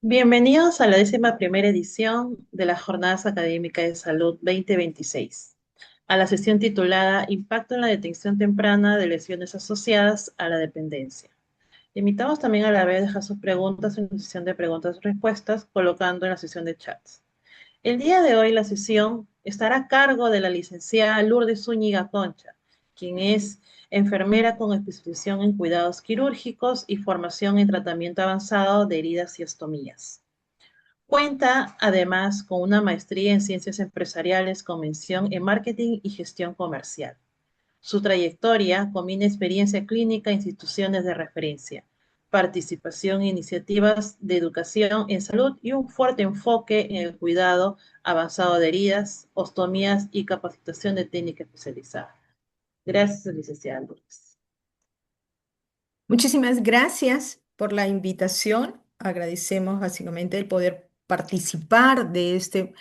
Bienvenidos a la 11ª edición de las Jornadas Académicas de Salud 2026, a la sesión titulada Impacto en la detección temprana de lesiones asociadas a la dependencia. Invitamos también a la vez a dejar sus preguntas en la sesión de preguntas y respuestas, colocando en la sesión de chats. El día de hoy la sesión estará a cargo de la licenciada Lourdes Zúñiga Concha, quien es enfermera con especialización en cuidados quirúrgicos y formación en tratamiento avanzado de heridas y ostomías. Cuenta además con una maestría en ciencias empresariales con mención en marketing y gestión comercial. Su trayectoria combina experiencia clínica en instituciones de referencia, participación en iniciativas de educación en salud y un fuerte enfoque en el cuidado avanzado de heridas, ostomías y capacitación de técnica especializada. Gracias, licenciada Lourdes. Muchísimas gracias por la invitación. Agradecemos básicamente el poder participar de este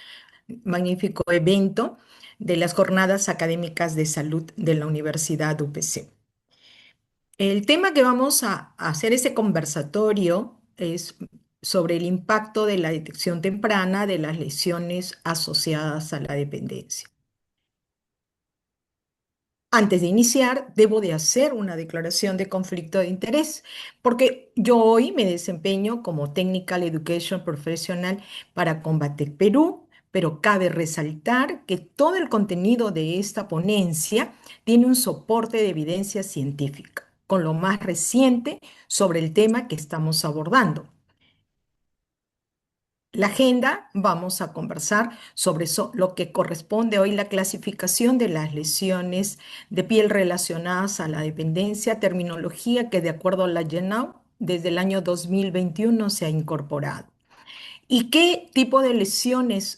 magnífico evento de las Jornadas Académicas de Salud de la Universidad UPC. El tema que vamos a hacer ese conversatorio es sobre el impacto de la detección temprana de las lesiones asociadas a la dependencia. Antes de iniciar, debo de hacer una declaración de conflicto de interés, porque yo hoy me desempeño como Technical Education Professional para Combatec Perú, pero cabe resaltar que todo el contenido de esta ponencia tiene un soporte de evidencia científica, con lo más reciente sobre el tema que estamos abordando. La agenda, vamos a conversar sobre lo que corresponde hoy la clasificación de las lesiones de piel relacionadas a la dependencia, terminología que de acuerdo a la GENAU desde el año 2021 se ha incorporado. ¿Y qué tipo de lesiones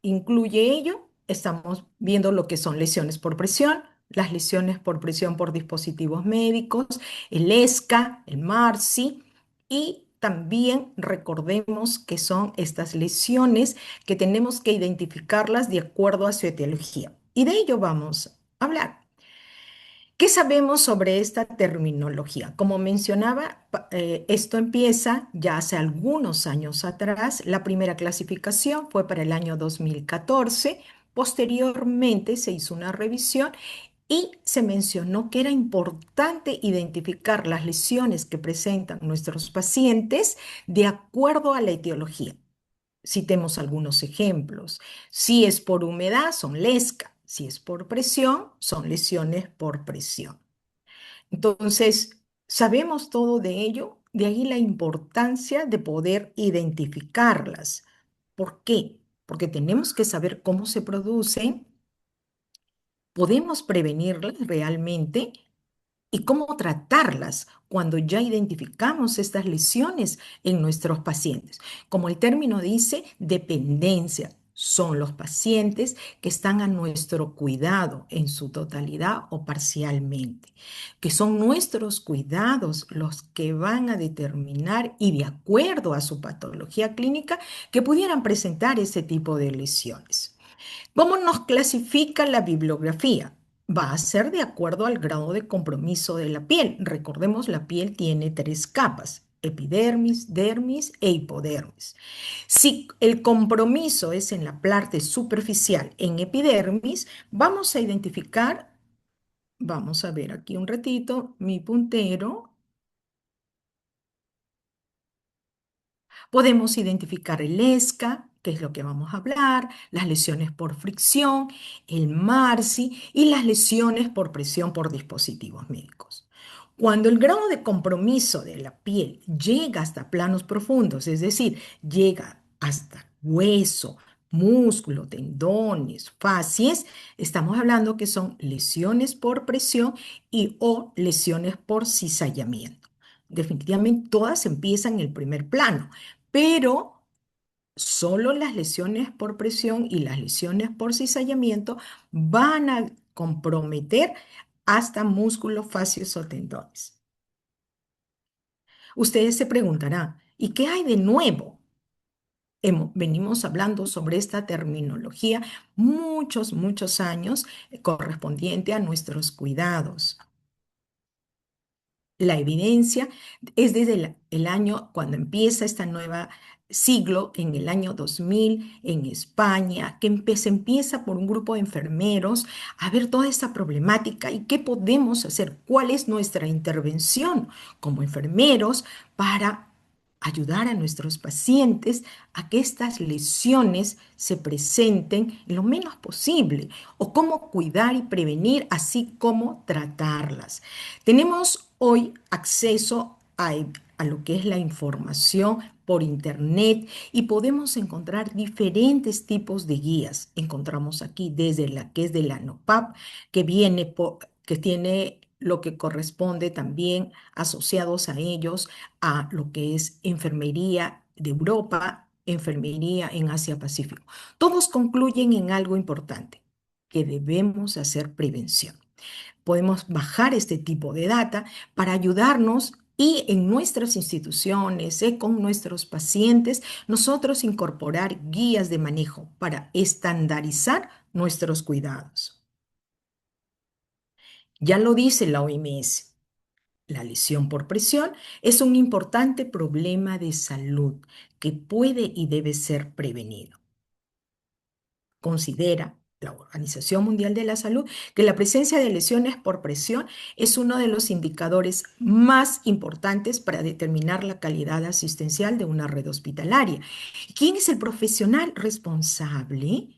incluye ello? Estamos viendo lo que son lesiones por presión, las lesiones por presión por dispositivos médicos, el ESCA, el MARSI, y también recordemos que son estas lesiones que tenemos que identificarlas de acuerdo a su etiología. Y de ello vamos a hablar. ¿Qué sabemos sobre esta terminología? Como mencionaba, esto empieza ya hace algunos años atrás. La primera clasificación fue para el año 2014. Posteriormente se hizo una revisión y se mencionó que era importante identificar las lesiones que presentan nuestros pacientes de acuerdo a la etiología. Citemos algunos ejemplos. Si es por humedad, son LESCA. Si es por presión, son lesiones por presión. Entonces, sabemos todo de ello, de ahí la importancia de poder identificarlas. ¿Por qué? Porque tenemos que saber cómo se producen, podemos prevenirlas realmente y cómo tratarlas cuando ya identificamos estas lesiones en nuestros pacientes. Como el término dice, dependencia. Son los pacientes que están a nuestro cuidado en su totalidad o parcialmente, que son nuestros cuidados los que van a determinar y de acuerdo a su patología clínica que pudieran presentar ese tipo de lesiones. ¿Cómo nos clasifica la bibliografía? Va a ser de acuerdo al grado de compromiso de la piel. Recordemos, la piel tiene tres capas: epidermis, dermis e hipodermis. Si el compromiso es en la parte superficial, en epidermis, vamos a identificar, vamos a ver aquí un ratito, mi puntero. Podemos identificar el ESCA, que es lo que vamos a hablar, las lesiones por fricción, el MARSI y las lesiones por presión por dispositivos médicos. Cuando el grado de compromiso de la piel llega hasta planos profundos, es decir, llega hasta hueso, músculo, tendones, fascies, estamos hablando que son lesiones por presión y o lesiones por cizallamiento. Definitivamente todas empiezan en el primer plano, pero solo las lesiones por presión y las lesiones por cizallamiento van a comprometer hasta músculos, fascios o tendones. Ustedes se preguntarán, ¿y qué hay de nuevo? Venimos hablando sobre esta terminología muchos años correspondiente a nuestros cuidados. La evidencia es desde el año cuando empieza esta nueva siglo, en el año 2000 en España, que se empieza por un grupo de enfermeros a ver toda esta problemática y qué podemos hacer, cuál es nuestra intervención como enfermeros para ayudar a nuestros pacientes a que estas lesiones se presenten lo menos posible, o cómo cuidar y prevenir, así como tratarlas. Tenemos hoy acceso a lo que es la información por internet y podemos encontrar diferentes tipos de guías. Encontramos aquí desde la que es de la ANOPAP, que tiene lo que corresponde también asociados a ellos a lo que es enfermería de Europa, enfermería en Asia Pacífico. Todos concluyen en algo importante, que debemos hacer prevención. Podemos bajar este tipo de data para ayudarnos y en nuestras instituciones, con nuestros pacientes, nosotros incorporar guías de manejo para estandarizar nuestros cuidados. Ya lo dice la OMS. La lesión por presión es un importante problema de salud que puede y debe ser prevenido. Considera la Organización Mundial de la Salud que la presencia de lesiones por presión es uno de los indicadores más importantes para determinar la calidad asistencial de una red hospitalaria. ¿Quién es el profesional responsable?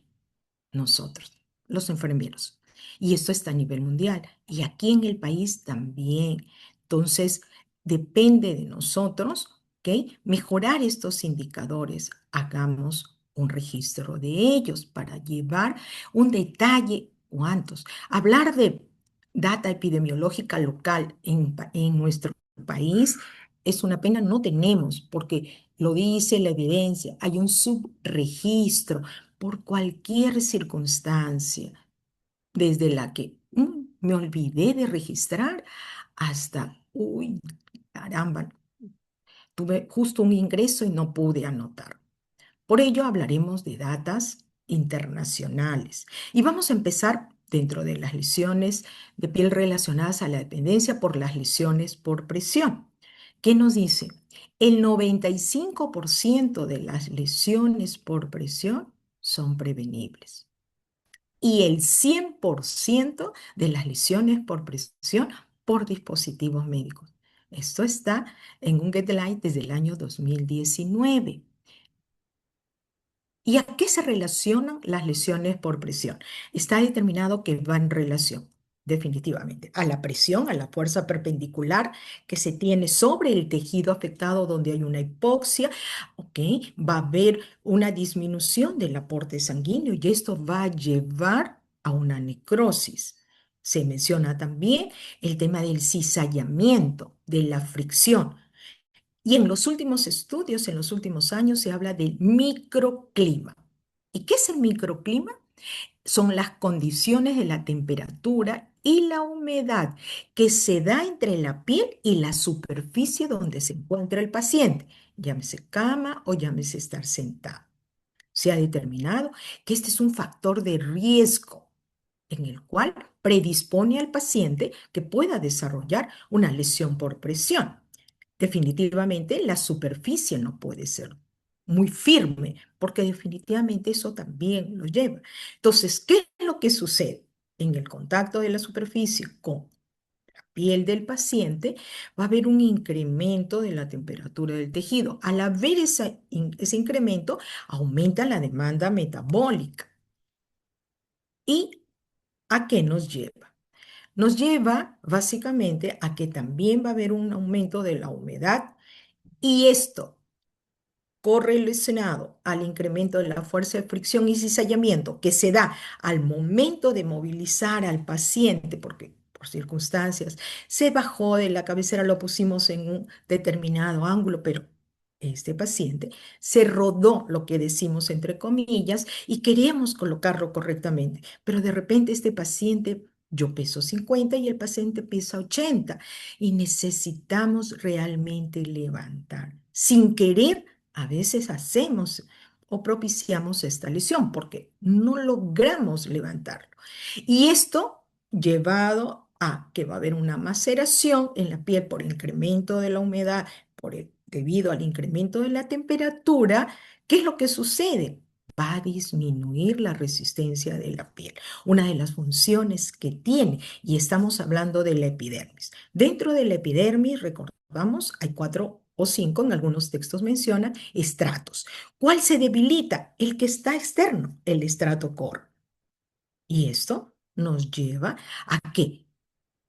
Nosotros, los enfermeros. Y esto está a nivel mundial y aquí en el país también. Entonces, depende de nosotros, ¿ok? Mejorar estos indicadores. Hagamos un registro de ellos para llevar un detalle. ¿Cuántos? Hablar de data epidemiológica local en nuestro país es una pena, no tenemos, porque lo dice la evidencia, hay un subregistro por cualquier circunstancia, desde la que me olvidé de registrar hasta, uy, caramba, tuve justo un ingreso y no pude anotar. Por ello hablaremos de datas internacionales y vamos a empezar dentro de las lesiones de piel relacionadas a la dependencia por las lesiones por presión. ¿Qué nos dice? El 95% de las lesiones por presión son prevenibles y el 100% de las lesiones por presión por dispositivos médicos. Esto está en un guideline desde el año 2019. ¿Y a qué se relacionan las lesiones por presión? Está determinado que va en relación, definitivamente, a la presión, a la fuerza perpendicular que se tiene sobre el tejido afectado donde hay una hipoxia, ¿ok? Va a haber una disminución del aporte sanguíneo y esto va a llevar a una necrosis. Se menciona también el tema del cizallamiento, de la fricción. Y en los últimos estudios, en los últimos años, se habla del microclima. ¿Y qué es el microclima? Son las condiciones de la temperatura y la humedad que se da entre la piel y la superficie donde se encuentra el paciente, llámese cama o llámese estar sentado. Se ha determinado que este es un factor de riesgo en el cual predispone al paciente que pueda desarrollar una lesión por presión. Definitivamente la superficie no puede ser muy firme, porque definitivamente eso también lo lleva. Entonces, ¿qué es lo que sucede? En el contacto de la superficie con la piel del paciente, va a haber un incremento de la temperatura del tejido. Al haber ese incremento, aumenta la demanda metabólica. ¿Y a qué nos lleva? Nos lleva básicamente a que también va a haber un aumento de la humedad y esto correlacionado al incremento de la fuerza de fricción y cizallamiento que se da al momento de movilizar al paciente, porque por circunstancias se bajó de la cabecera, lo pusimos en un determinado ángulo, pero este paciente se rodó, lo que decimos entre comillas, y queríamos colocarlo correctamente, pero de repente este paciente, yo peso 50 y el paciente pesa 80 y necesitamos realmente levantar sin querer a veces hacemos o propiciamos esta lesión porque no logramos levantarlo. Y esto llevado a que va a haber una maceración en la piel por el incremento de la humedad, debido al incremento de la temperatura. ¿Qué es lo que sucede? Va a disminuir la resistencia de la piel, una de las funciones que tiene, y estamos hablando de la epidermis. Dentro de la epidermis, recordamos, hay cuatro o cinco, en algunos textos menciona, estratos. ¿Cuál se debilita? El que está externo, el estrato core. Y esto nos lleva a que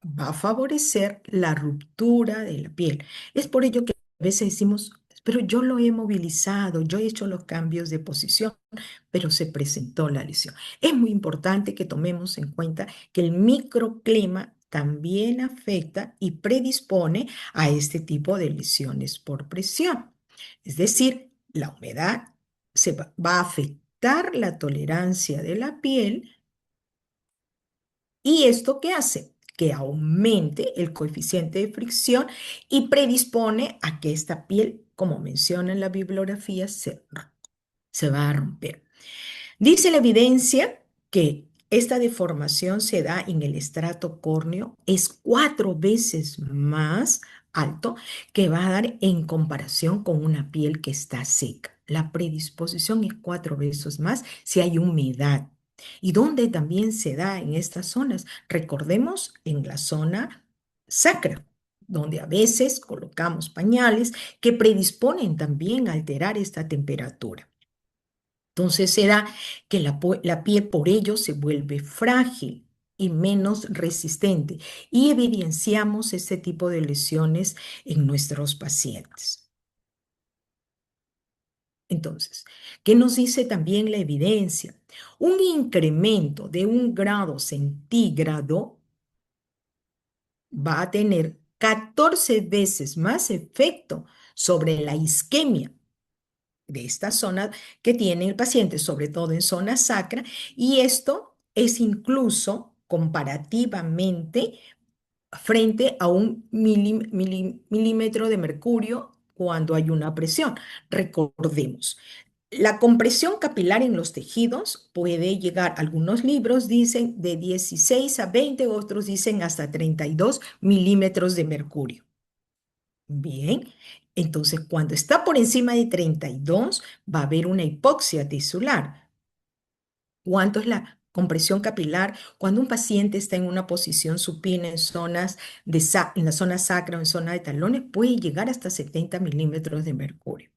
va a favorecer la ruptura de la piel. Es por ello que a veces decimos, pero yo lo he movilizado, yo he hecho los cambios de posición, pero se presentó la lesión. Es muy importante que tomemos en cuenta que el microclima también afecta y predispone a este tipo de lesiones por presión. Es decir, la humedad va a afectar la tolerancia de la piel. ¿Y esto qué hace? Que aumente el coeficiente de fricción y predispone a que esta piel, como menciona en la bibliografía, se va a romper. Dice la evidencia que esta deformación se da en el estrato córneo, es 4 veces más alto que va a dar en comparación con una piel que está seca. La predisposición es 4 veces más si hay humedad. ¿Y dónde también se da en estas zonas? Recordemos en la zona sacra, donde a veces colocamos pañales que predisponen también a alterar esta temperatura. Entonces se da que la piel por ello se vuelve frágil y menos resistente, y evidenciamos este tipo de lesiones en nuestros pacientes. Entonces, ¿qué nos dice también la evidencia? Un incremento de 1 grado centígrado va a tener 14 veces más efecto sobre la isquemia de esta zona que tiene el paciente, sobre todo en zona sacra, y esto es incluso comparativamente frente a un milímetro de mercurio cuando hay una presión. Recordemos, la compresión capilar en los tejidos puede llegar, algunos libros dicen de 16 a 20, otros dicen hasta 32 milímetros de mercurio. Bien, entonces cuando está por encima de 32 va a haber una hipoxia tisular. ¿Cuánto es la compresión capilar? Cuando un paciente está en una posición supina en en la zona sacra o en zona de talones, puede llegar hasta 70 milímetros de mercurio.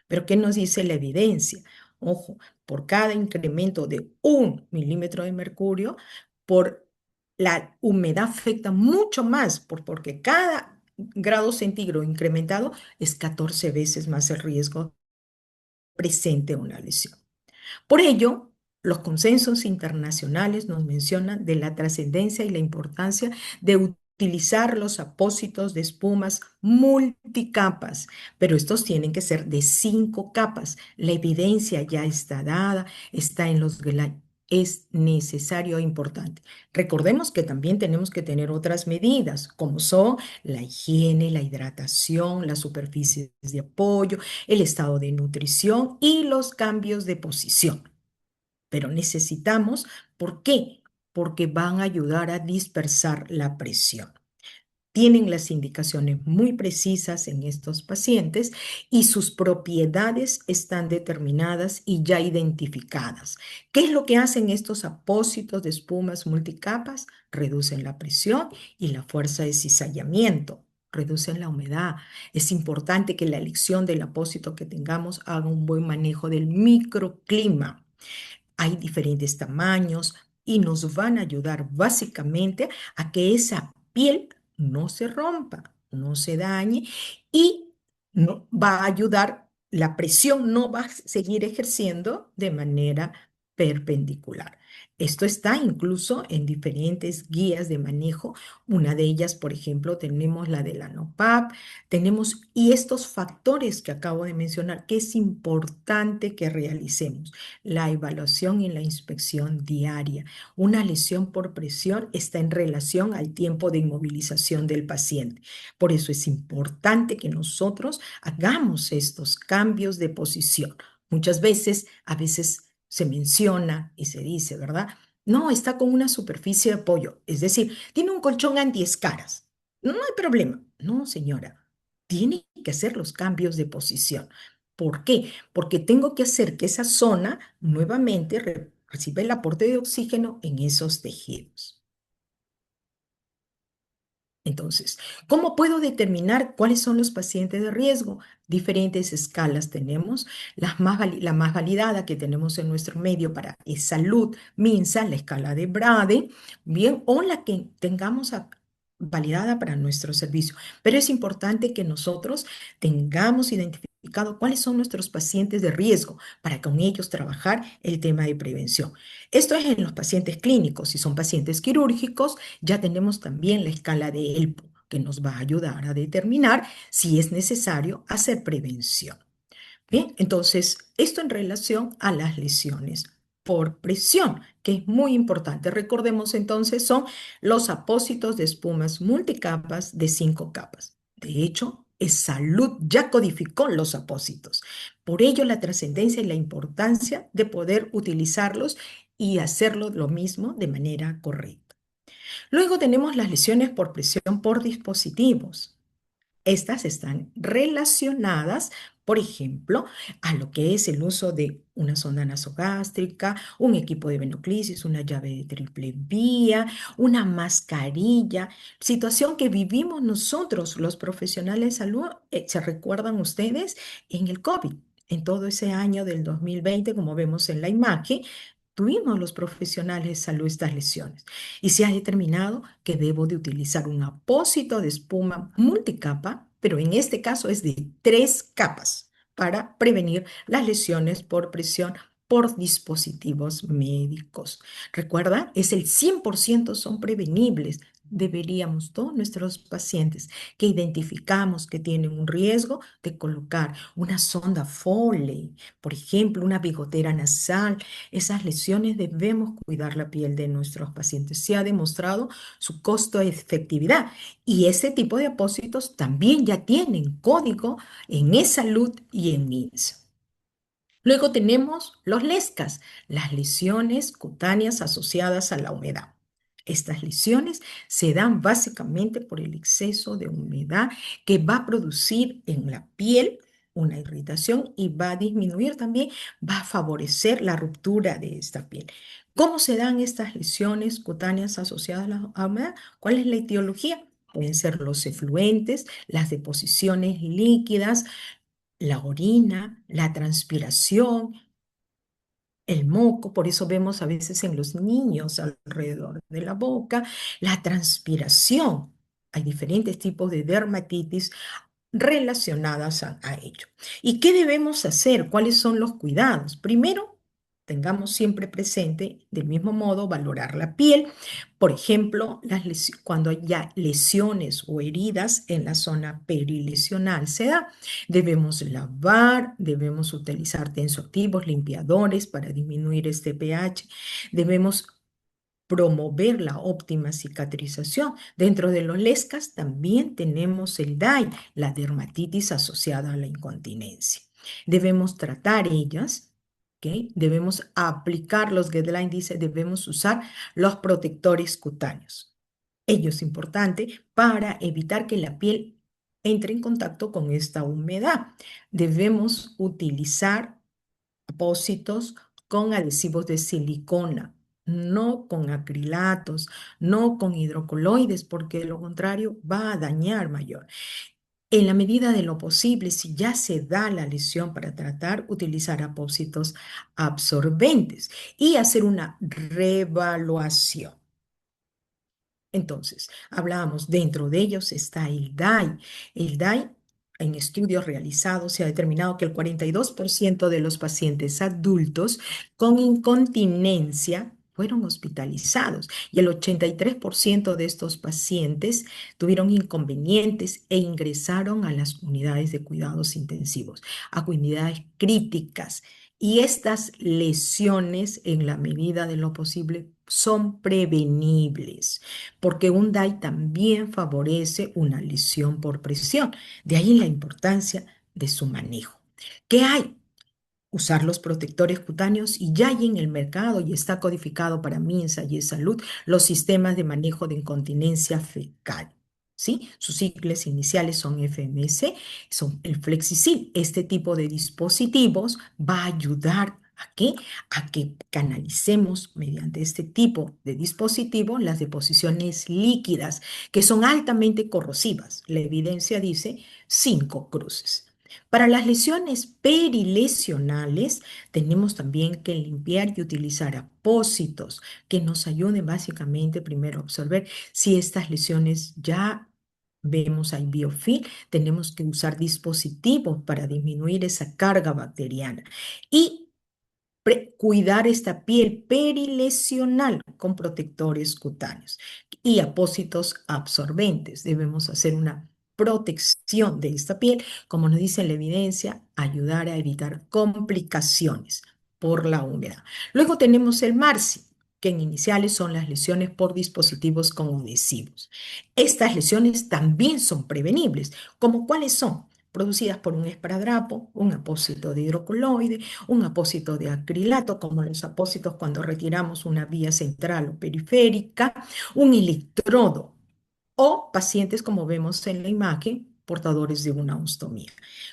Pero ¿qué nos dice la evidencia? Ojo, por cada incremento de 1 milímetro de mercurio, por la humedad afecta mucho más, porque cada grado centígrado incrementado es 14 veces más el riesgo presente una lesión. Por ello, los consensos internacionales nos mencionan de la trascendencia y la importancia de utilizar los apósitos de espumas multicapas, pero estos tienen que ser de 5 capas. La evidencia ya está dada, está en los guidelines. Es necesario e importante. Recordemos que también tenemos que tener otras medidas, como son la higiene, la hidratación, las superficies de apoyo, el estado de nutrición y los cambios de posición. Pero necesitamos, ¿por qué? Porque van a ayudar a dispersar la presión. Tienen las indicaciones muy precisas en estos pacientes y sus propiedades están determinadas y ya identificadas. ¿Qué es lo que hacen estos apósitos de espumas multicapas? Reducen la presión y la fuerza de cizallamiento. Reducen la humedad. Es importante que la elección del apósito que tengamos haga un buen manejo del microclima. Hay diferentes tamaños y nos van a ayudar básicamente a que esa piel no se rompa, no se dañe, y no, va a ayudar, la presión no va a seguir ejerciendo de manera perpendicular. Esto está incluso en diferentes guías de manejo. Una de ellas, por ejemplo, tenemos la de la NOPAP, tenemos y estos factores que acabo de mencionar, que es importante que realicemos la evaluación y la inspección diaria. Una lesión por presión está en relación al tiempo de inmovilización del paciente. Por eso es importante que nosotros hagamos estos cambios de posición. Muchas veces, a veces se menciona y se dice, ¿verdad? No, está con una superficie de apoyo, es decir, tiene un colchón antiescaras. No hay problema. No, señora, tiene que hacer los cambios de posición. ¿Por qué? Porque tengo que hacer que esa zona nuevamente reciba el aporte de oxígeno en esos tejidos. Entonces, ¿cómo puedo determinar cuáles son los pacientes de riesgo? Diferentes escalas tenemos. La más validada que tenemos en nuestro medio para salud, MINSA, la escala de Brade, bien, o la que tengamos validada para nuestro servicio. Pero es importante que nosotros tengamos identificado cuáles son nuestros pacientes de riesgo para con ellos trabajar el tema de prevención. Esto es en los pacientes clínicos. Si son pacientes quirúrgicos, ya tenemos también la escala de ELPO, que nos va a ayudar a determinar si es necesario hacer prevención. Bien, entonces, esto en relación a las lesiones por presión, que es muy importante. Recordemos entonces, son los apósitos de espumas multicapas de 5 capas. De hecho, Salud ya codificó los apósitos. Por ello, la trascendencia y la importancia de poder utilizarlos y hacerlo lo mismo de manera correcta. Luego tenemos las lesiones por presión por dispositivos. Estas están relacionadas, por ejemplo, a lo que es el uso de una sonda nasogástrica, un equipo de venoclisis, una llave de triple vía, una mascarilla, situación que vivimos nosotros, los profesionales de salud, ¿se recuerdan ustedes? En el COVID, en todo ese año del 2020, como vemos en la imagen, tuvimos los profesionales de salud estas lesiones y se ha determinado que debo de utilizar un apósito de espuma multicapa, pero en este caso es de 3 capas para prevenir las lesiones por presión por dispositivos médicos. Recuerda, es el 100% son prevenibles. Deberíamos todos nuestros pacientes que identificamos que tienen un riesgo de colocar una sonda Foley, por ejemplo, una bigotera nasal. Esas lesiones debemos cuidar la piel de nuestros pacientes. Se ha demostrado su costo de efectividad y ese tipo de apósitos también ya tienen código en eSalud y en MINSA. Luego tenemos los LESCAS, las lesiones cutáneas asociadas a la humedad. Estas lesiones se dan básicamente por el exceso de humedad que va a producir en la piel una irritación y va a disminuir también, va a favorecer la ruptura de esta piel. ¿Cómo se dan estas lesiones cutáneas asociadas a la humedad? ¿Cuál es la etiología? Pueden ser los efluentes, las deposiciones líquidas, la orina, la transpiración, el moco, por eso vemos a veces en los niños alrededor de la boca, la transpiración. Hay diferentes tipos de dermatitis relacionadas a ello. ¿Y qué debemos hacer? ¿Cuáles son los cuidados? Primero, tengamos siempre presente, del mismo modo, valorar la piel. Por ejemplo, cuando haya lesiones o heridas en la zona perilesional se da. Debemos lavar, debemos utilizar tensoactivos, limpiadores para disminuir este pH. Debemos promover la óptima cicatrización. Dentro de los LESCAS también tenemos el DAI, la dermatitis asociada a la incontinencia. Debemos tratar ellas, ¿ok? Debemos aplicar los guidelines, dice, debemos usar los protectores cutáneos. Ello es importante para evitar que la piel entre en contacto con esta humedad. Debemos utilizar apósitos con adhesivos de silicona, no con acrilatos, no con hidrocoloides, porque de lo contrario va a dañar mayor. En la medida de lo posible, si ya se da la lesión para tratar, utilizar apósitos absorbentes y hacer una revaluación. Entonces, hablábamos, dentro de ellos está el DAI. El DAI, en estudios realizados, se ha determinado que el 42% de los pacientes adultos con incontinencia fueron hospitalizados y el 83% de estos pacientes tuvieron inconvenientes e ingresaron a las unidades de cuidados intensivos, a unidades críticas. Y estas lesiones, en la medida de lo posible, son prevenibles porque un DAI también favorece una lesión por presión. De ahí la importancia de su manejo. ¿Qué hay? usar los protectores cutáneos y ya hay en el mercado y está codificado para MINSA y Salud los sistemas de manejo de incontinencia fecal. ¿Sí? Sus siglas iniciales son FMC, son el Flexisil. Este tipo de dispositivos va a ayudar ¿a qué? A que canalicemos mediante este tipo de dispositivo las deposiciones líquidas que son altamente corrosivas. La evidencia dice 5 cruces. Para las lesiones perilesionales, tenemos también que limpiar y utilizar apósitos que nos ayuden básicamente primero a observar si estas lesiones ya vemos hay biofilm, tenemos que usar dispositivos para disminuir esa carga bacteriana y cuidar esta piel perilesional con protectores cutáneos y apósitos absorbentes. Debemos hacer una protección de esta piel, como nos dice la evidencia, ayudar a evitar complicaciones por la humedad. Luego tenemos el MARSI, que en iniciales son las lesiones por dispositivos con adhesivos. Estas lesiones también son prevenibles, como cuáles son producidas por un esparadrapo, un apósito de hidrocoloide, un apósito de acrilato, como los apósitos cuando retiramos una vía central o periférica, un electrodo o pacientes, como vemos en la imagen, portadores de una ostomía.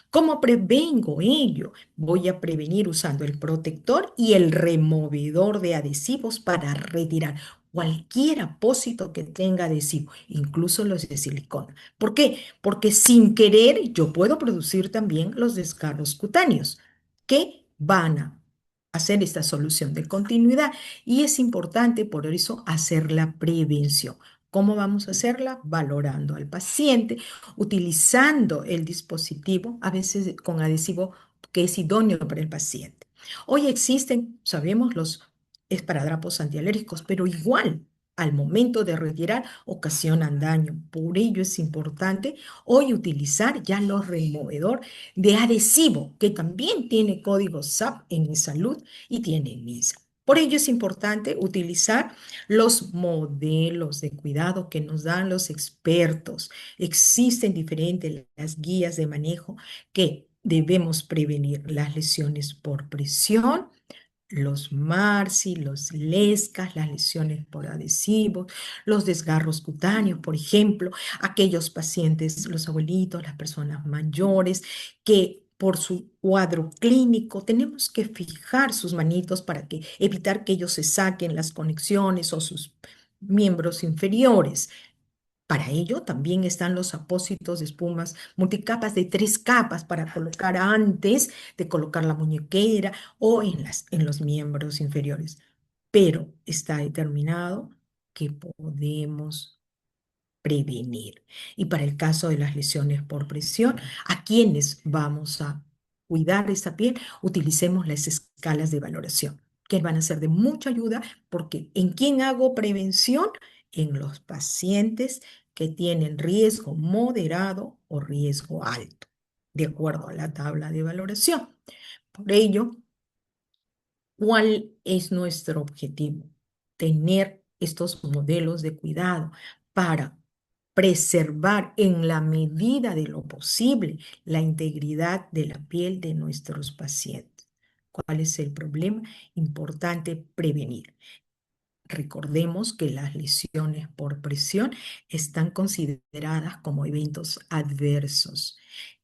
¿Cómo prevengo ello? Voy a prevenir usando el protector y el removedor de adhesivos para retirar cualquier apósito que tenga adhesivo, incluso los de silicona. ¿Por qué? Porque sin querer yo puedo producir también los desgarros cutáneos que van a hacer esta solución de continuidad y es importante por eso hacer la prevención. ¿Cómo vamos a hacerla? Valorando al paciente, utilizando el dispositivo, a veces con adhesivo que es idóneo para el paciente. Hoy existen, sabemos, los esparadrapos antialérgicos, pero igual al momento de retirar ocasionan daño. Por ello es importante hoy utilizar ya los removedor de adhesivo, que también tiene código SAP en mi salud y tiene MISA. Por ello es importante utilizar los modelos de cuidado que nos dan los expertos. Existen diferentes las guías de manejo que debemos prevenir las lesiones por presión, los MARSI, los LESCAS, las lesiones por adhesivos, los desgarros cutáneos, por ejemplo, aquellos pacientes, los abuelitos, las personas mayores, que por su cuadro clínico tenemos que fijar sus manitos para que, evitar que ellos se saquen las conexiones o sus miembros inferiores. Para ello también están los apósitos de espumas multicapas de 3 capas para colocar antes de colocar la muñequera o en los miembros inferiores. Pero está determinado que podemos prevenir. Y para el caso de las lesiones por presión, ¿a quienes vamos a cuidar esta piel? Utilicemos las escalas de valoración, que van a ser de mucha ayuda porque ¿en quién hago prevención? En los pacientes que tienen riesgo moderado o riesgo alto, de acuerdo a la tabla de valoración. Por ello, ¿cuál es nuestro objetivo? Tener estos modelos de cuidado para preservar en la medida de lo posible la integridad de la piel de nuestros pacientes. ¿Cuál es el problema? Importante prevenir. Recordemos que las lesiones por presión están consideradas como eventos adversos.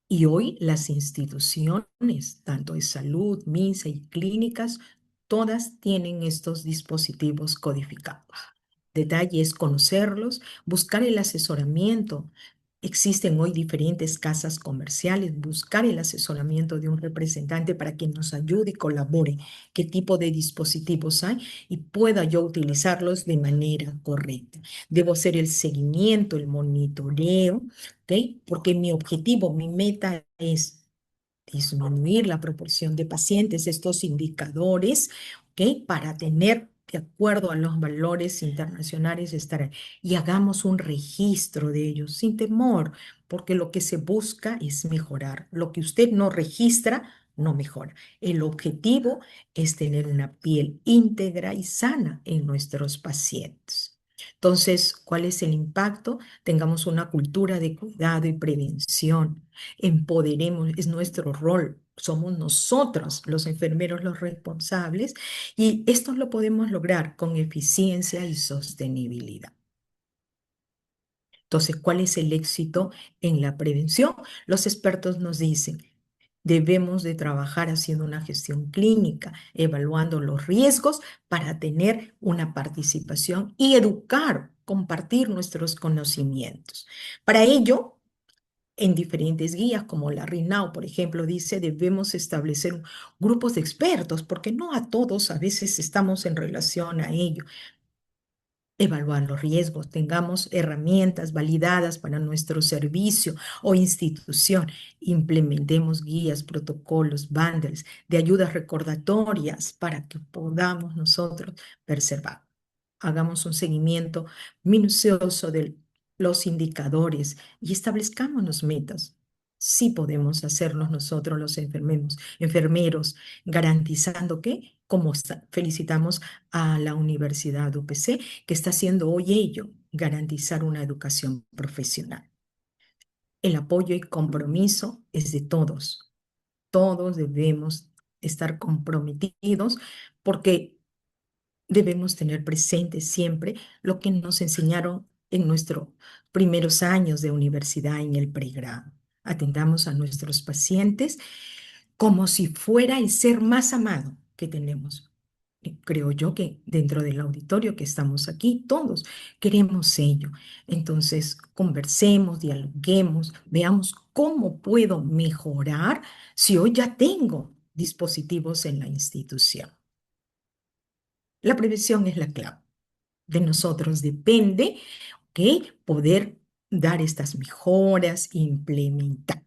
Y hoy las instituciones, tanto de salud, MINSA y clínicas, todas tienen estos dispositivos codificados. Detalle es conocerlos, buscar el asesoramiento. Existen hoy diferentes casas comerciales, buscar el asesoramiento de un representante para que nos ayude y colabore qué tipo de dispositivos hay y pueda yo utilizarlos de manera correcta. Debo hacer el seguimiento, el monitoreo, ¿ok? Porque mi objetivo, mi meta es disminuir la proporción de pacientes, estos indicadores, ¿ok? Para tener, de acuerdo a los valores internacionales, estar y hagamos un registro de ellos sin temor, porque lo que se busca es mejorar. Lo que usted no registra, no mejora. El objetivo es tener una piel íntegra y sana en nuestros pacientes. Entonces, ¿cuál es el impacto? Tengamos una cultura de cuidado y prevención. Empoderemos, es nuestro rol somos nosotros, los enfermeros, los responsables, y esto lo podemos lograr con eficiencia y sostenibilidad. Entonces, ¿cuál es el éxito en la prevención? Los expertos nos dicen, debemos de trabajar haciendo una gestión clínica, evaluando los riesgos para tener una participación y educar, compartir nuestros conocimientos. Para ello, en diferentes guías, como la RINAU, por ejemplo, dice, debemos establecer grupos de expertos, porque no a todos a veces estamos en relación a ello. Evaluar los riesgos, tengamos herramientas validadas para nuestro servicio o institución, implementemos guías, protocolos, bundles de ayudas recordatorias para que podamos nosotros preservar. Hagamos un seguimiento minucioso de los indicadores y establezcamos metas. Sí podemos hacerlos nosotros los enfermeros, garantizando que, como felicitamos a la Universidad UPC, que está haciendo hoy ello, garantizar una educación profesional. El apoyo y compromiso es de todos. Todos debemos estar comprometidos porque debemos tener presente siempre lo que nos enseñaron en nuestros primeros años de universidad en el pregrado. Atendamos a nuestros pacientes como si fuera el ser más amado que tenemos. Creo yo que dentro del auditorio que estamos aquí, todos queremos ello. Entonces, conversemos, dialoguemos, veamos cómo puedo mejorar si hoy ya tengo dispositivos en la institución. La prevención es la clave. De nosotros depende, ¿ok? Poder dar estas mejoras, implementar.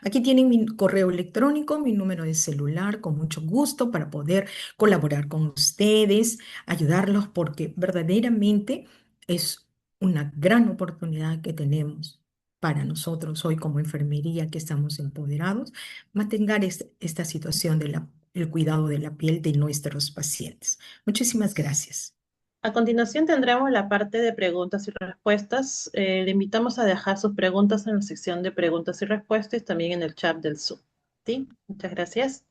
Aquí tienen mi correo electrónico, mi número de celular, con mucho gusto para poder colaborar con ustedes, ayudarlos, porque verdaderamente es una gran oportunidad que tenemos para nosotros hoy como enfermería que estamos empoderados, mantener esta situación del cuidado de la piel de nuestros pacientes. Muchísimas gracias. A continuación tendremos la parte de preguntas y respuestas. Le invitamos a dejar sus preguntas en la sección de preguntas y respuestas, y también en el chat del Zoom. ¿Sí? Muchas gracias.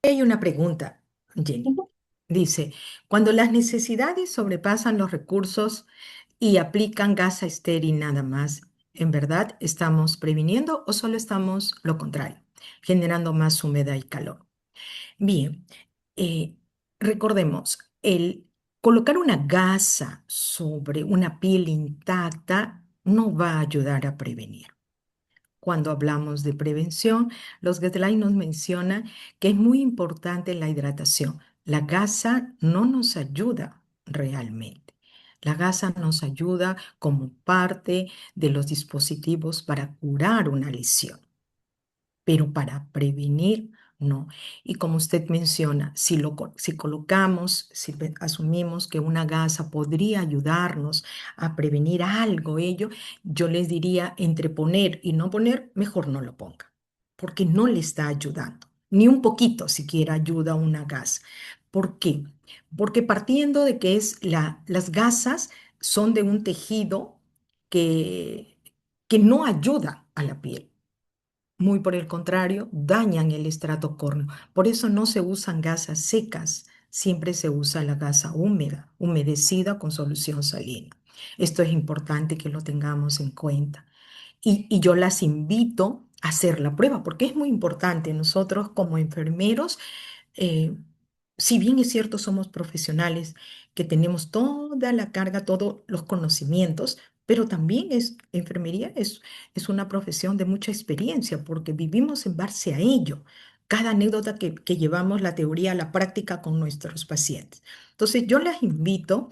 Hay una pregunta, Jenny. Ujú. Dice, cuando las necesidades sobrepasan los recursos y aplican gasa estéril nada más, ¿en verdad estamos previniendo o solo estamos lo contrario, generando más humedad y calor? Bien, eh, recordemos, el colocar una gasa sobre una piel intacta no va a ayudar a prevenir. Cuando hablamos de prevención, los guidelines nos mencionan que es muy importante la hidratación. La gasa no nos ayuda realmente. La gasa nos ayuda como parte de los dispositivos para curar una lesión, pero para prevenir, no. Y como usted menciona, si colocamos, si asumimos que una gasa podría ayudarnos a prevenir algo, ello, yo les diría, entre poner y no poner, mejor no lo ponga, porque no le está ayudando, ni un poquito siquiera ayuda una gasa. ¿Por qué? Porque partiendo de que las gasas son de un tejido que, que no ayuda a la piel. Muy por el contrario, dañan el estrato córneo. Por eso no se usan gasas secas, siempre se usa la gasa húmeda, humedecida con solución salina. Esto es importante que lo tengamos en cuenta. Y yo las invito a hacer la prueba, porque es muy importante. Nosotros como enfermeros, eh, si bien es cierto, somos profesionales que tenemos toda la carga, todos los conocimientos, pero también enfermería es una profesión de mucha experiencia porque vivimos en base a ello. Cada anécdota que llevamos la teoría a la práctica con nuestros pacientes. Entonces, yo las invito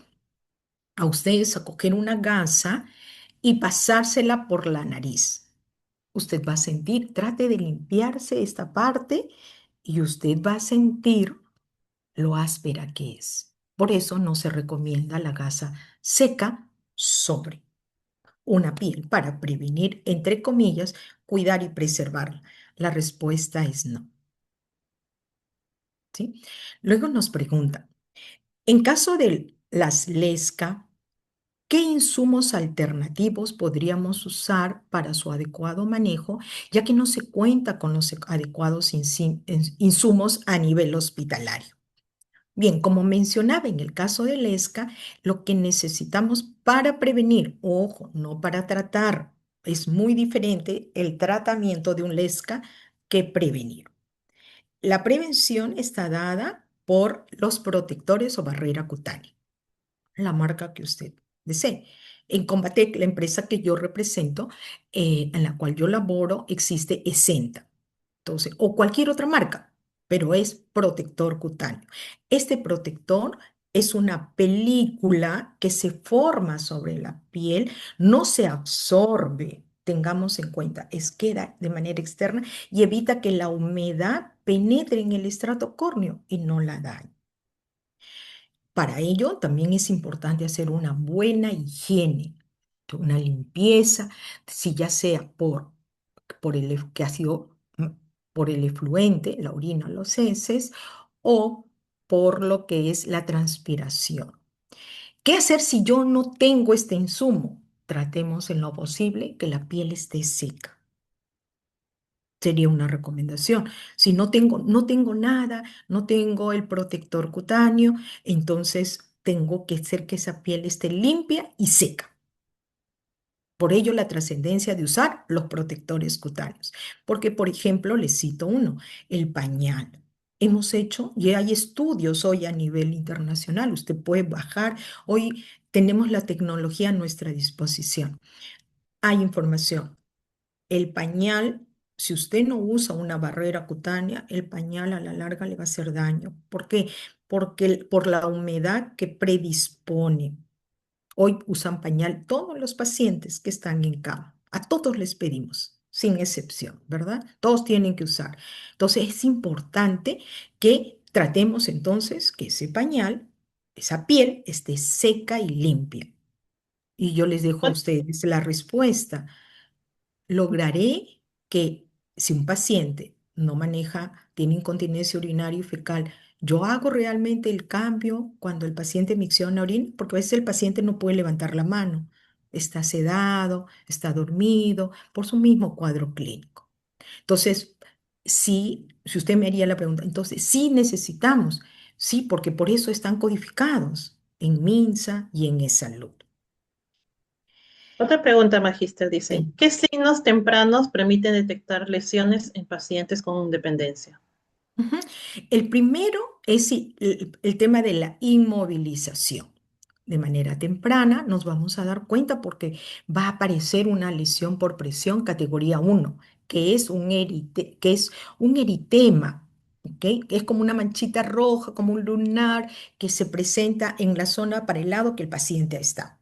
a ustedes a coger una gasa y pasársela por la nariz. Usted va a sentir, trate de limpiarse esta parte y usted va a sentir lo áspera que es. Por eso no se recomienda la gasa seca sobre una piel para prevenir, entre comillas, cuidar y preservarla. La respuesta es no. ¿Sí? Luego nos preguntan, en caso de las LESCA, ¿Qué insumos alternativos podríamos usar para su adecuado manejo, ya que no se cuenta con los adecuados insumos a nivel hospitalario? Bien, como mencionaba en el caso del ESCA, lo que necesitamos para prevenir, ojo, no para tratar, es muy diferente el tratamiento de un ESCA que prevenir. La prevención está dada por los protectores o barrera cutánea, la marca que usted desee. En Combatec, la empresa que yo represento, en la cual yo laboro, existe Esenta. Entonces, o cualquier otra marca, pero es protector cutáneo. Este protector es una película que se forma sobre la piel, no se absorbe. Tengamos en cuenta, es queda de manera externa y evita que la humedad penetre en el estrato córneo y no la dañe. Para ello también es importante hacer una buena higiene, una limpieza, si ya sea por que ha sido por el efluente, la orina, los heces, o por lo que es la transpiración. ¿Qué hacer si yo no tengo este insumo? Tratemos en lo posible que la piel esté seca. Sería una recomendación. Si no tengo nada, no tengo el protector cutáneo, entonces tengo que hacer que esa piel esté limpia y seca. Por ello, la trascendencia de usar los protectores cutáneos. Porque, por ejemplo, les cito uno, el pañal. Hemos hecho, y hay estudios hoy a nivel internacional, usted puede bajar, hoy tenemos la tecnología a nuestra disposición. Hay información. El pañal, si usted no usa una barrera cutánea, el pañal a la larga le va a hacer daño. ¿Por qué? Porque por la humedad que predispone. Hoy usan pañal todos los pacientes que están en cama. A todos les pedimos, sin excepción, ¿verdad? Todos tienen que usar. Entonces es importante que tratemos entonces que ese pañal, esa piel, esté seca y limpia. Y yo les dejo a Bueno, ustedes la respuesta. Lograré que si un paciente no maneja, tiene incontinencia urinaria y fecal, yo hago realmente el cambio cuando el paciente micciona orina, porque a veces el paciente no puede levantar la mano, está sedado, está dormido, por su mismo cuadro clínico. Entonces, sí, si usted me haría la pregunta, entonces sí necesitamos, sí, porque por eso están codificados en MINSA y en eSalud. otra pregunta, Magíster, dice, Sí. ¿qué signos tempranos permiten detectar lesiones en pacientes con dependencia? Ujú. El primero es el tema de la inmovilización. De manera temprana nos vamos a dar cuenta porque va a aparecer una lesión por presión categoría 1, que es un eritema, ¿ok? Que es como una manchita roja, como un lunar que se presenta en la zona para el lado que el paciente está.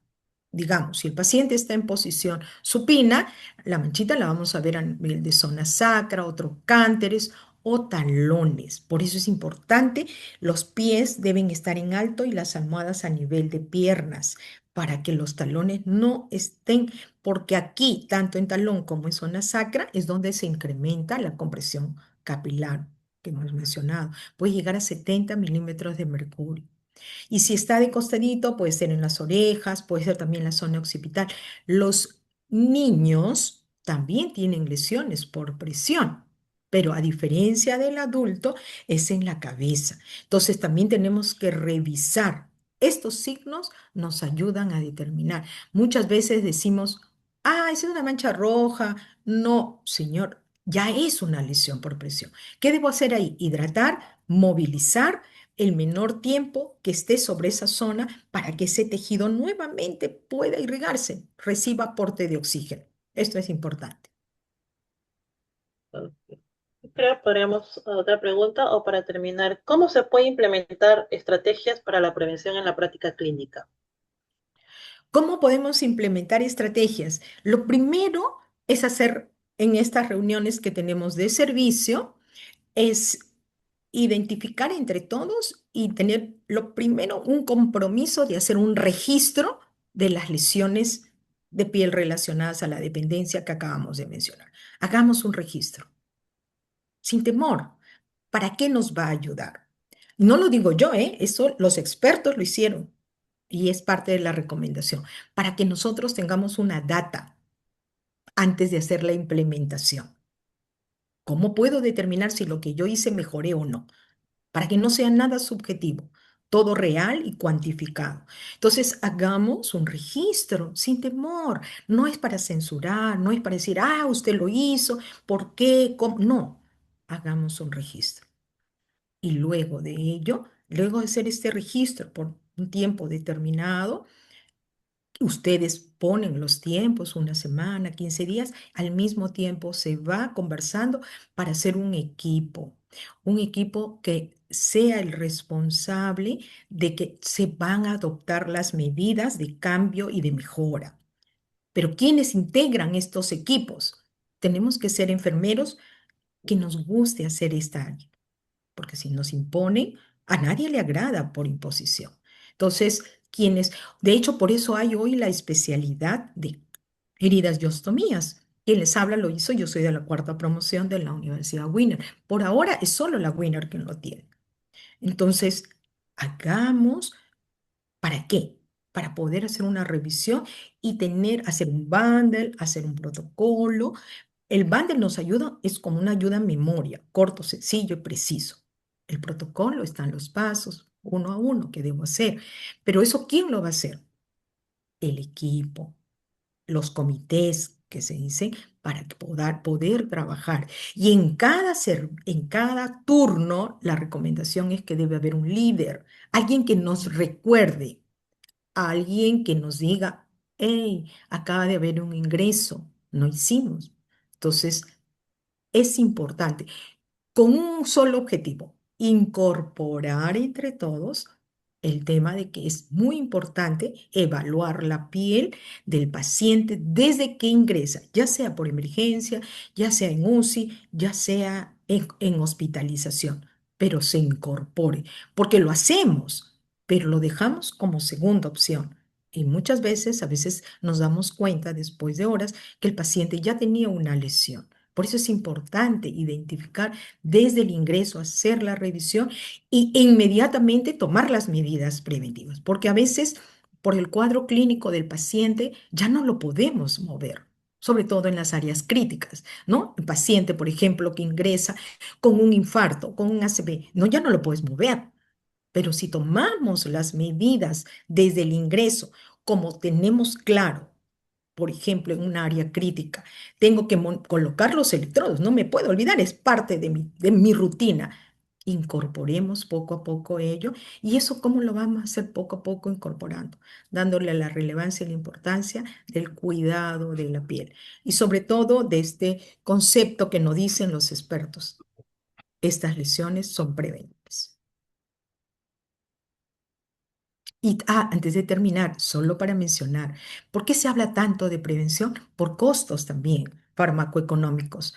Digamos, si el paciente está en posición supina, la manchita la vamos a ver a nivel de zona sacra o trocánteres o talones. Por eso es importante, los pies deben estar en alto y las almohadas a nivel de piernas para que los talones no estén, porque aquí, tanto en talón como en zona sacra, es donde se incrementa la compresión capilar que hemos mencionado. Puede llegar a 70 milímetros de mercurio. Y si está de costadito, puede ser en las orejas, puede ser también en la zona occipital. Los niños también tienen lesiones por presión, pero a diferencia del adulto, es en la cabeza. Entonces también tenemos que revisar. Estos signos nos ayudan a determinar. Muchas veces decimos, esa es una mancha roja. No, señor, ya es una lesión por presión. ¿Qué debo hacer ahí? Hidratar, movilizar el menor tiempo que esté sobre esa zona para que ese tejido nuevamente pueda irrigarse, reciba aporte de oxígeno. Esto es importante. Creo que podríamos otra pregunta o para terminar, ¿cómo se puede implementar estrategias para la prevención en la práctica clínica? ¿Cómo podemos implementar estrategias? Lo primero es hacer en estas reuniones que tenemos de servicio, es identificar entre todos y tener lo primero un compromiso de hacer un registro de las lesiones de piel relacionadas a la dependencia que acabamos de mencionar. Hagamos un registro, sin temor. ¿Para qué nos va a ayudar? No lo digo yo, ¿eh? Eso los expertos lo hicieron. y es parte de la recomendación, para que nosotros tengamos una data antes de hacer la implementación. ¿Cómo puedo determinar si lo que yo hice mejoré o no? Para que no sea nada subjetivo, todo real y cuantificado. Entonces, hagamos un registro sin temor. No es para censurar, no es para decir, ah, usted lo hizo, ¿por qué? ¿Cómo? No, hagamos un registro. Y luego de ello, luego de hacer este registro por un tiempo determinado, ustedes ponen los tiempos, una semana, 15 días, al mismo tiempo se va conversando para hacer un equipo que sea el responsable de que se van a adoptar las medidas de cambio y de mejora. Pero ¿quiénes integran estos equipos? Tenemos que ser enfermeros que nos guste hacer esta área, porque si nos imponen, a nadie le agrada por imposición. Entonces, quienes, de hecho, por eso hay hoy la especialidad de heridas y ostomías. Quien les habla lo hizo, yo soy de la cuarta promoción de la Universidad Winner. Por ahora es solo la Winner quien lo tiene. Entonces, hagamos, ¿para qué? Para poder hacer una revisión y hacer un bundle, hacer un protocolo. El bundle nos ayuda, es como una ayuda en memoria, corto, sencillo y preciso. El protocolo están los pasos, uno a uno, que debo hacer. Pero eso, ¿quién lo va a hacer? El equipo, los comités que se dicen para poder trabajar. Y en cada turno, la recomendación es que debe haber un líder, alguien que nos recuerde, alguien que nos diga, hey, acaba de haber un ingreso, no hicimos. Entonces, es importante con un solo objetivo, incorporar entre todos el tema de que es muy importante evaluar la piel del paciente desde que ingresa, ya sea por emergencia, ya sea en UCI, ya sea en hospitalización, pero se incorpore, porque lo hacemos, pero lo dejamos como segunda opción. Y muchas veces, a veces nos damos cuenta después de horas que el paciente ya tenía una lesión. Por eso es importante identificar desde el ingreso, hacer la revisión y inmediatamente tomar las medidas preventivas, porque a veces por el cuadro clínico del paciente ya no lo podemos mover, sobre todo en las áreas críticas, ¿no? El paciente, por ejemplo, que ingresa con un infarto, con un ACV, no, ya no lo puedes mover. Pero si tomamos las medidas desde el ingreso, como tenemos claro, por ejemplo, en un área crítica, tengo que colocar los electrodos, no me puedo olvidar, es parte de mi rutina. Incorporemos poco a poco ello y eso cómo lo vamos a hacer poco a poco incorporando, dándole la relevancia y la importancia del cuidado de la piel y sobre todo de este concepto que nos dicen los expertos, estas lesiones son prevenibles. Y antes de terminar, solo para mencionar, ¿por qué se habla tanto de prevención? Por costos también farmacoeconómicos.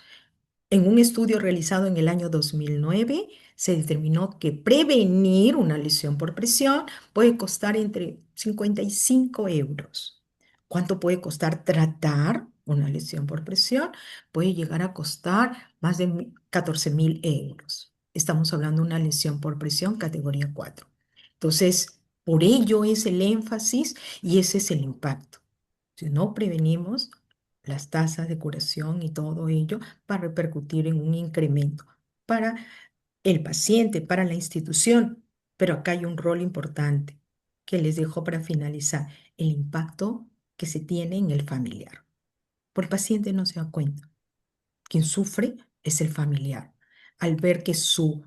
En un estudio realizado en el año 2009, se determinó que prevenir una lesión por presión puede costar entre 55 euros. ¿Cuánto puede costar tratar una lesión por presión? Puede llegar a costar más de 14.000 euros. Estamos hablando de una lesión por presión categoría 4. Entonces, por ello es el énfasis y ese es el impacto. Si no prevenimos, las tasas de curación y todo ello va a repercutir en un incremento para el paciente, para la institución. Pero acá hay un rol importante que les dejo para finalizar, el impacto que se tiene en el familiar. Por el paciente no se da cuenta. Quien sufre es el familiar. Al ver que su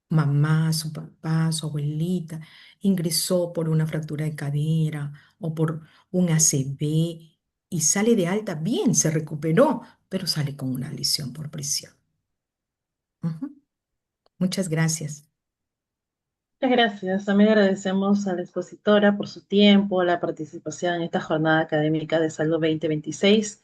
mamá, su papá, su abuelita ingresó por una fractura de cadera o por un ACV y sale de alta, bien, se recuperó, pero sale con una lesión por presión. Ujú. Muchas gracias. Muchas gracias. También agradecemos a la expositora por su tiempo, la participación en esta jornada académica de Salud 2026.